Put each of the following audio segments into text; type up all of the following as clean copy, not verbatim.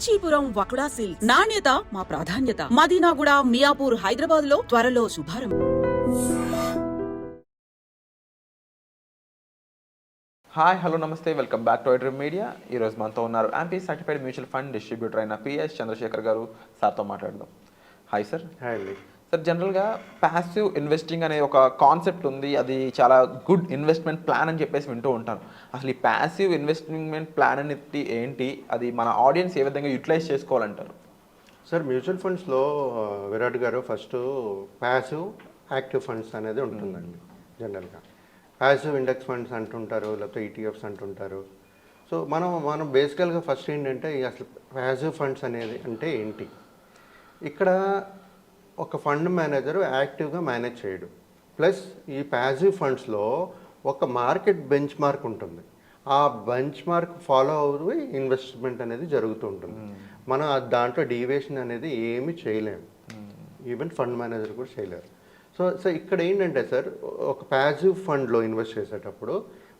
Kanchipuram వకుడా silks నాణ్యత మా ప్రాధాన్యత. మదీనాగూడ, మియాపూర్, హైదరాబాద్ లో త్వరలో శుభారంభం. హాయ్ హలో నమస్తే, welcome back to iDream media. ఈరోజు మనతో ఉన్నారు MP certified mutual fund distributor అయిన పిఎస్ చంద్రశేఖర్ గారు. సార్తో మాట్లాడదాం. Hi sir. హాయ్ అండి. సార్, జనరల్గా ప్యాసివ్ ఇన్వెస్టింగ్ అనే ఒక కాన్సెప్ట్ ఉంది, అది చాలా గుడ్ ఇన్వెస్ట్మెంట్ ప్లాన్ అని చెప్పేసి వింటూ ఉంటాను. అసలు ఈ ప్యాసివ్ ఇన్వెస్ట్మెంట్ ప్లాన్ అనేది ఏంటి, అది మన ఆడియన్స్ ఏ విధంగా యూటిలైజ్ చేసుకోవాలంటారు? సార్, మ్యూచువల్ ఫండ్స్లో విరాట్ గారు ఫస్ట్ ప్యాసివ్ యాక్టివ్ ఫండ్స్ అనేది ఉంటుందండి. జనరల్గా ప్యాసివ్ ఇండెక్స్ ఫండ్స్ అంటుంటారు, లేకపోతే ఈటీఎఫ్స్ అంటుంటారు. సో మనం బేసికల్గా ఫస్ట్ ఏంటంటే అసలు ప్యాసివ్ ఫండ్స్ అనేది అంటే ఏంటి. ఇక్కడ ఒక ఫండ్ మేనేజరు యాక్టివ్గా మేనేజ్ చేయడు. ప్లస్ ఈ ప్యాసివ్ ఫండ్స్లో ఒక మార్కెట్ బెంచ్ మార్క్ ఉంటుంది. ఆ బెంచ్ మార్క్ ఫాలో అవుతూ ఇన్వెస్ట్మెంట్ అనేది జరుగుతూ ఉంటుంది. మనం దాంట్లో డీవియేషన్ అనేది ఏమీ చేయలేము. ఈవెన్ ఫండ్ మేనేజర్ కూడా చేయలేరు. సో ఇక్కడ ఏంటంటే సార్, ఒక ప్యాసివ్ ఫండ్లో ఇన్వెస్ట్ చేసేటప్పుడు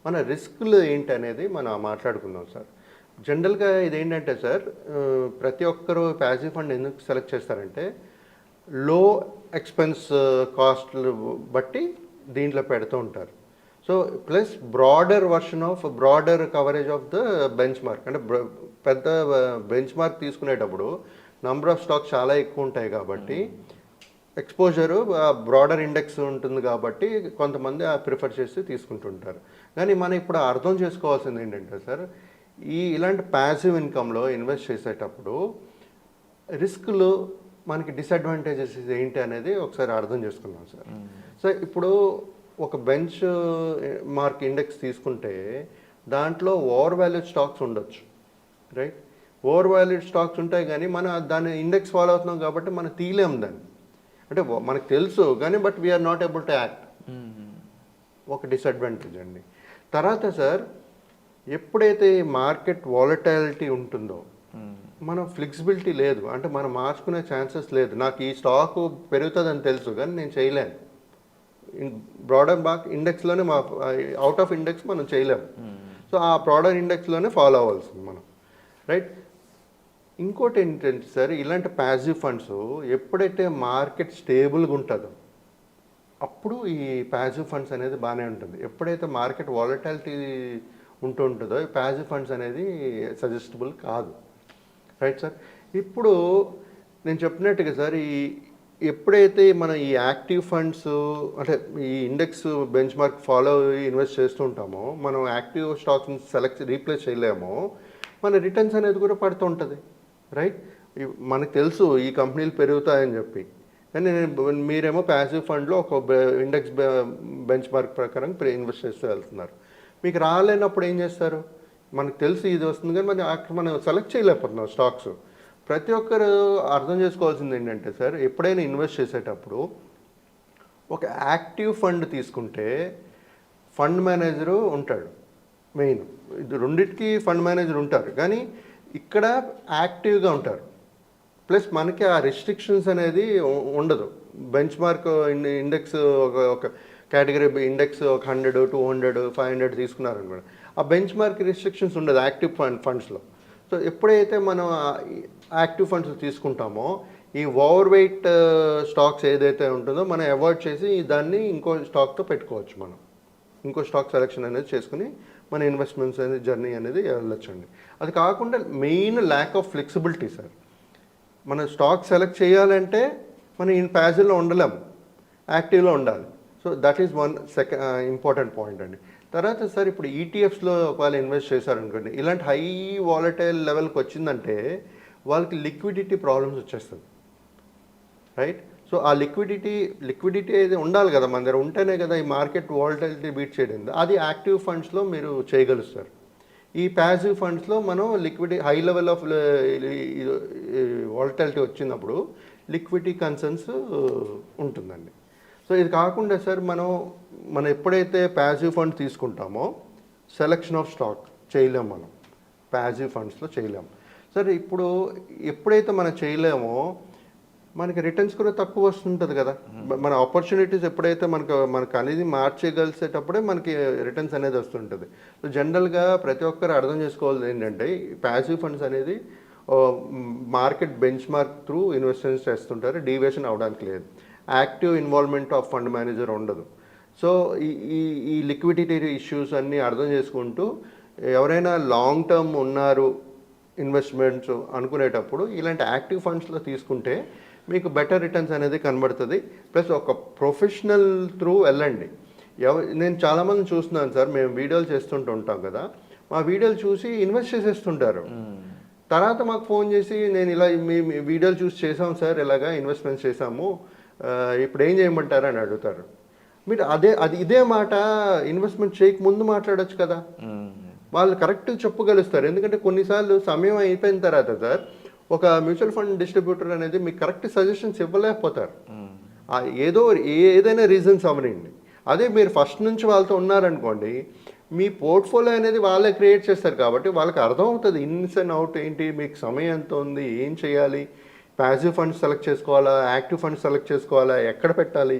మన రిస్క్లు ఏంటి అనేది మనం మాట్లాడుకుందాం సార్. జనరల్గా ఇదేంటంటే సార్, ప్రతి ఒక్కరూ ప్యాసివ్ ఫండ్ ఎందుకు సెలెక్ట్ చేస్తారంటే లో ఎక్స్పెన్స్ కాస్ట్లు బట్టి దీంట్లో పెడుతూ ఉంటారు. So plus broader coverage of the bench mark, అంటే పెద్ద బెంచ్ మార్క్ తీసుకునేటప్పుడు నంబర్ ఆఫ్ స్టాక్స్ చాలా ఎక్కువ ఉంటాయి కాబట్టి ఎక్స్పోజరు బ్రాడర్ ఇండెక్స్ ఉంటుంది కాబట్టి కొంతమంది ప్రిఫర్ చేసి తీసుకుంటుంటారు. కానీ మనం ఇప్పుడు అర్థం చేసుకోవాల్సింది ఏంటంటే సార్, ఇలాంటి ప్యాసివ్ ఇన్కమ్లో ఇన్వెస్ట్ చేసేటప్పుడు రిస్క్లు మనకి డిసడ్వాంటేజెస్ ఏంటి అనేది ఒకసారి అర్థం చేసుకున్నాం సార్. సో ఇప్పుడు ఒక బెంచ్ మార్క్ ఇండెక్స్ తీసుకుంటే దాంట్లో ఓవర్ వాల్యూడ్ స్టాక్స్ ఉండొచ్చు, రైట్? ఓవర్ వాల్యూడ్ స్టాక్స్ ఉంటాయి, కానీ మనం దాన్ని ఇండెక్స్ ఫాలో అవుతున్నాం కాబట్టి మనం తీయలేము దాన్ని. అంటే మనకు తెలుసు కానీ but we're not able to act. ఒక డిసడ్వాంటేజ్ అండి. తర్వాత సార్, ఎప్పుడైతే మార్కెట్ వాలటాలిటీ ఉంటుందో మనం ఫ్లెక్సిబిలిటీ లేదు, అంటే మనం మార్చుకునే ఛాన్సెస్ లేదు. నాకు ఈ స్టాక్ పెరుగుతుందని తెలుసు కానీ నేను చేయలేను. బ్రాడర్ మార్క్ ఇండెక్స్లోనే అవుట్ ఆఫ్ ఇండెక్స్ మనం చేయలేము. సో ఆ బ్రాడర్ ఇండెక్స్లోనే ఫాలో అవ్వాల్సింది మనం, రైట్? ఇంకోటి ఏంటంటే సార్, ఇలాంటి ప్యాసివ్ ఫండ్స్ ఎప్పుడైతే మార్కెట్ స్టేబుల్గా ఉంటుందో అప్పుడు ఈ ప్యాసివ్ ఫండ్స్ అనేది బాగానే ఉంటుంది. ఎప్పుడైతే మార్కెట్ వాలటాలిటీ ఉంటుందో ఈ ప్యాసివ్ ఫండ్స్ అనేది సజెస్టబుల్ కాదు, రైట్ సార్? ఇప్పుడు నేను చెప్పినట్టుగా సార్, ఎప్పుడైతే మనం ఈ యాక్టివ్ ఫండ్స్ అంటే ఈ index bench mark follow invest చేస్తూ ఉంటామో, మనం యాక్టివ్ స్టాక్స్ని రీప్లేస్ చేయలేమో, మన రిటర్న్స్ అనేది కూడా పడుతూ ఉంటుంది, రైట్? మనకు తెలుసు ఈ కంపెనీలు పెరుగుతాయని చెప్పి, కానీ మీరేమో ప్యాసివ్ ఫండ్లో ఒక ఇండెక్స్ బెంచ్ మార్క్ ప్రకారం ఇన్వెస్ట్ చేస్తూ వెళ్తున్నారు. మీకు రాలేనప్పుడు ఏం చేస్తారు? మనకు తెలుసు ఇది వస్తుంది కానీ మనం సెలెక్ట్ చేయలేకపోతున్నాం స్టాక్స్. ప్రతి ఒక్కరు అర్థం చేసుకోవాల్సింది ఏంటంటే సార్, ఎప్పుడైనా ఇన్వెస్ట్ చేసేటప్పుడు ఒక యాక్టివ్ ఫండ్ తీసుకుంటే ఫండ్ మేనేజరు ఉంటాడు మెయిన్. ఇది రెండింటికి ఫండ్ మేనేజర్ ఉంటారు, కానీ ఇక్కడ యాక్టివ్గా ఉంటారు. ప్లస్ మనకి ఆ రెస్ట్రిక్షన్స్ అనేది ఉండదు. బెంచ్ మార్క్ ఇండెక్స్ ఒక కేటగిరీ ఇండెక్స్ ఒక 100, 200, 500 తీసుకున్నారనుకోండి, ఆ బెంచ్ మార్క్ రిస్ట్రిక్షన్స్ ఉండదు యాక్టివ్ ఫండ్స్లో. సో ఎప్పుడైతే మనం యాక్టివ్ ఫండ్స్ తీసుకుంటామో ఈ ఓవర్ వెయిట్ స్టాక్స్ ఏదైతే ఉంటుందో మనం అవాయిడ్ చేసి దాన్ని ఇంకో స్టాక్తో పెట్టుకోవచ్చు. మనం ఇంకో స్టాక్ సెలెక్షన్ అనేది చేసుకుని మన ఇన్వెస్ట్మెంట్స్ అనేది జర్నీ అనేది వెళ్ళొచ్చండి. అది కాకుండా main lack of flexibility sir. మనం స్టాక్ సెలెక్ట్ చేయాలంటే మనం ప్యాసివ్లో ఉండలేము, యాక్టివ్లో ఉండాలి. So that is one important point అండి. తర్వాత సార్, ఇప్పుడు ఈటీఎఫ్స్లో ఒకవేళ ఇన్వెస్ట్ చేశారనుకోండి, ఇలాంటి హై వాలటైల్ లెవెల్కి వచ్చిందంటే వాళ్ళకి లిక్విడిటీ ప్రాబ్లమ్స్ వచ్చేస్తుంది, రైట్? సో ఆ లిక్విడిటీ అయితే ఉండాలి కదా, మన దగ్గర ఉంటేనే కదా ఈ మార్కెట్ వాలటాలిటీ బీట్ చేయడం. అది యాక్టివ్ ఫండ్స్లో మీరు చేయగలుగుతారు. ఈ ప్యాసివ్ ఫండ్స్లో మనం హై లెవెల్ ఆఫ్ వాలటాలిటీ వచ్చినప్పుడు లిక్విడిటీ కన్సర్న్స్ ఉంటుందండి. సో ఇది కాకుండా సార్, మనం ఎప్పుడైతే ప్యాసివ్ ఫండ్ తీసుకుంటామో సెలెక్షన్ ఆఫ్ స్టాక్ చేయలేము, మనం ప్యాసివ్ ఫండ్స్లో చేయలేము సార్. ఇప్పుడు ఎప్పుడైతే మనం చేయలేమో మనకి రిటర్న్స్ కూడా తక్కువ వస్తుంటుంది కదా. మన ఆపర్చునిటీస్ ఎప్పుడైతే మనకు అనేది మార్చేయగలిసేటప్పుడే మనకి రిటర్న్స్ అనేది వస్తుంటుంది. సో జనరల్గా ప్రతి ఒక్కరు అర్థం చేసుకోవాల్సింది ఏంటంటే ప్యాసివ్ ఫండ్స్ అనేది market bench mark through investments చేస్తుంటారు, డీవియేషన్ అవడానికి లేదు. Active involvement of fund manager ఉండదు. సో ఈ లిక్విడిటీ ఇష్యూస్ అన్నీ అర్థం చేసుకుంటూ ఎవరైనా లాంగ్ టర్మ్ ఉన్నారు ఇన్వెస్ట్మెంట్స్ అనుకునేటప్పుడు ఇలాంటి యాక్టివ్ ఫండ్స్లో తీసుకుంటే మీకు బెటర్ రిటర్న్స్ అనేది కనబడుతుంది. ప్లస్ ఒక ప్రొఫెషనల్ త్రూ వెళ్ళండి. నేను చాలామంది చూస్తున్నాను సార్, మేము వీడియోలు చేస్తుంటూ ఉంటాం కదా, మా వీడియోలు చూసి ఇన్వెస్ట్ చేసేస్తుంటారు. తర్వాత మాకు ఫోన్ చేసి నేను ఇలా మీ వీడియోలు చూసి చేసాం సార్, ఇలాగా ఇన్వెస్ట్మెంట్స్ చేసాము, ఇప్పుడు ఏం చేయమంటారు అని అడుగుతారు. మీరు ఇదే మాట ఇన్వెస్ట్మెంట్ చేయక ముందు మాట్లాడొచ్చు కదా. వాళ్ళు కరెక్ట్గా చెప్పగలుస్తారు. ఎందుకంటే కొన్నిసార్లు సమయం అయిపోయిన తర్వాత సార్ ఒక మ్యూచువల్ ఫండ్ డిస్ట్రిబ్యూటర్ అనేది మీకు కరెక్ట్ సజెషన్స్ ఇవ్వలేకపోతారు. ఏదైనా రీజన్స్ అవనండి. అదే మీరు ఫస్ట్ నుంచి వాళ్ళతో ఉన్నారనుకోండి, మీ పోర్ట్ఫోలియో అనేది వాళ్ళే క్రియేట్ చేస్తారు కాబట్టి వాళ్ళకి అర్థమవుతుంది ఇన్స్ అండ్ అవుట్ ఏంటి, మీకు సమయం ఎంత ఉంది, ఏం చేయాలి, ప్యాసివ్ ఫండ్స్ సెలెక్ట్ చేసుకోవాలా, యాక్టివ్ ఫండ్స్ సెలెక్ట్ చేసుకోవాలా, ఎక్కడ పెట్టాలి,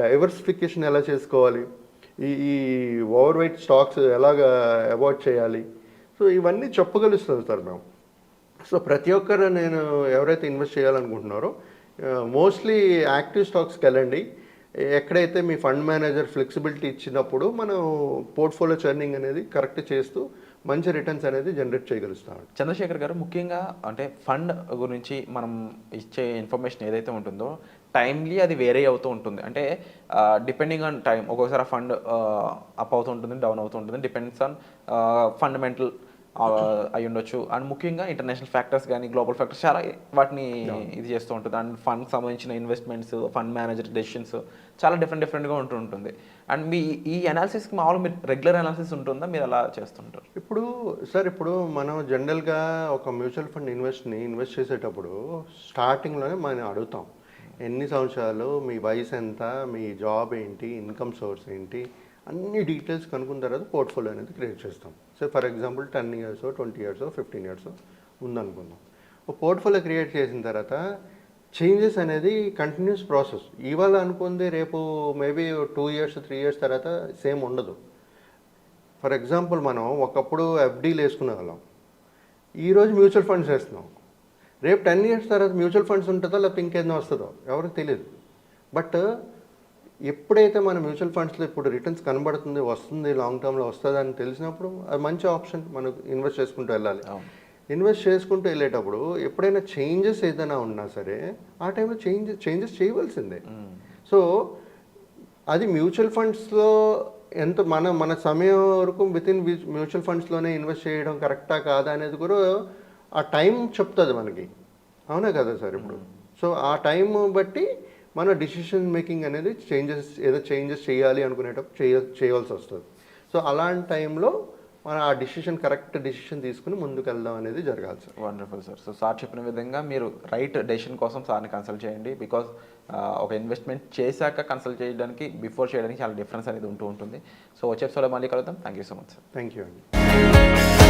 డైవర్సిఫికేషన్ ఎలా చేసుకోవాలి, ఈ ఓవర్ వెయిట్ స్టాక్స్ ఎలాగ అవాయిడ్ చేయాలి. సో ఇవన్నీ చెప్పగలుస్తుంది సార్ మేము. సో ప్రతి ఒక్కరు నేను ఎవరైతే ఇన్వెస్ట్ చేయాలనుకుంటున్నారో మోస్ట్లీ యాక్టివ్ స్టాక్స్కి వెళ్ళండి. ఎక్కడైతే మీ ఫండ్ మేనేజర్ ఫ్లెక్సిబిలిటీ ఇచ్చినప్పుడు మనం పోర్ట్ఫోలియో చర్నింగ్ అనేది కరెక్ట్ చేస్తూ మంచి రిటర్న్స్ అనేది జనరేట్ చేయగలుగుతాం. చంద్రశేఖర్ గారు, ముఖ్యంగా అంటే ఫండ్ గురించి మనం ఇచ్చే ఇన్ఫర్మేషన్ ఏదైతే ఉంటుందో టైమ్లీ అది వేరే అవుతూ ఉంటుంది. అంటే డిపెండింగ్ ఆన్ టైం, ఒక్కొక్కసారి ఆ ఫండ్ అప్ అవుతూ ఉంటుంది, డౌన్ అవుతూ ఉంటుంది, డిపెండ్స్ ఆన్ ఫండమెంటల్ అయి ఉండొచ్చు. అండ్ ముఖ్యంగా ఇంటర్నేషనల్ ఫ్యాక్టర్స్ కానీ గ్లోబల్ ఫ్యాక్టర్స్ చాలా వాటిని ఇది చేస్తూ ఉంటుంది. అండ్ ఫండ్కి సంబంధించిన ఇన్వెస్ట్మెంట్స్, ఫండ్ మేనేజర్ డెసిషన్స్ చాలా డిఫరెంట్గా ఉంటూ ఉంటుంది. అండ్ మీ ఈ అనాలిసిస్కి మామూలు మీరు రెగ్యులర్ అనాలిసిస్ ఉంటుందా, మీరు అలా చేస్తుంటారు? ఇప్పుడు మనం జనరల్గా ఒక మ్యూచువల్ ఫండ్ ఇన్వెస్ట్ చేసేటప్పుడు స్టార్టింగ్లోనే మనం అడుగుతాం, ఎన్ని సంవత్సరాలు, మీ వయసు ఎంత, మీ జాబ్ ఏంటి, ఇన్కమ్ సోర్స్ ఏంటి, అన్ని డీటెయిల్స్ కనుక్కున్న తర్వాత పోర్ట్ఫోలియో అనేది క్రియేట్ చేస్తాం. So for example 10 years 20 years 15 years ఉందనుకుందాం. ఒక పోర్ట్ఫోలియో క్రియేట్ చేసిన తర్వాత చేంజెస్ అనేది కంటిన్యూస్ ప్రాసెస్. ఇవాళ అనుకుంది రేపు మేబీ 2 years 3 years తర్వాత సేమ్ ఉండదు. ఫర్ ఎగ్జాంపుల్ మనం ఒకప్పుడు ఎఫ్డీలు వేసుకునే వాళ్ళం, ఈరోజు మ్యూచువల్ ఫండ్స్ వేస్తున్నాం. రేపు 10 years తర్వాత మ్యూచువల్ ఫండ్స్ ఉంటుందో లేకపోతే ఇంకేదైనా వస్తుందో ఎవరికి తెలియదు. బట్ ఎప్పుడైతే మన మ్యూచువల్ ఫండ్స్లో ఇప్పుడు రిటర్న్స్ కనబడుతుంది, వస్తుంది, లాంగ్ టర్మ్లో వస్తుంది అని తెలిసినప్పుడు అది మంచి ఆప్షన్. మనకు ఇన్వెస్ట్ చేసుకుంటూ వెళ్ళాలి. ఇన్వెస్ట్ చేసుకుంటూ వెళ్ళేటప్పుడు ఎప్పుడైనా చేంజెస్ ఏదైనా ఉన్నా సరే ఆ టైంలో చేంజెస్ చేయవలసిందే. సో అది మ్యూచువల్ ఫండ్స్లో ఎంత మన సమయం వరకు వితిన్ మ్యూచువల్ ఫండ్స్లోనే ఇన్వెస్ట్ చేయడం కరెక్టా కాదా అనేది కూడా ఆ టైం చెప్తుంది మనకి. అవునా కదా సార్? ఇప్పుడు సో ఆ టైం బట్టి మన డిసిషన్ మేకింగ్ అనేది చేంజెస్ చేయాలి అనుకునేటప్పుడు చేయవలసి వస్తుంది. సో అలాంటి టైంలో మనం ఆ కరెక్ట్ డిసిషన్ తీసుకుని ముందుకు వెళ్దాం అనేది జరగాలి sir. Wonderful sir. So sir చెప్పిన విధంగా మీరు రైట్ డెసిషన్ కోసం సార్ని కన్సల్ట్ చేయండి. బికాజ్ ఒక ఇన్వెస్ట్మెంట్ చేశాక కన్సల్ట్ చేయడానికి, బిఫోర్ చేయడానికి చాలా డిఫరెన్స్ అనేది ఉంటుంది. సో వచ్చే ఎపిసోడ్లో మళ్ళీ కలుద్దాం. Thank you so much sir. Thank you అండి.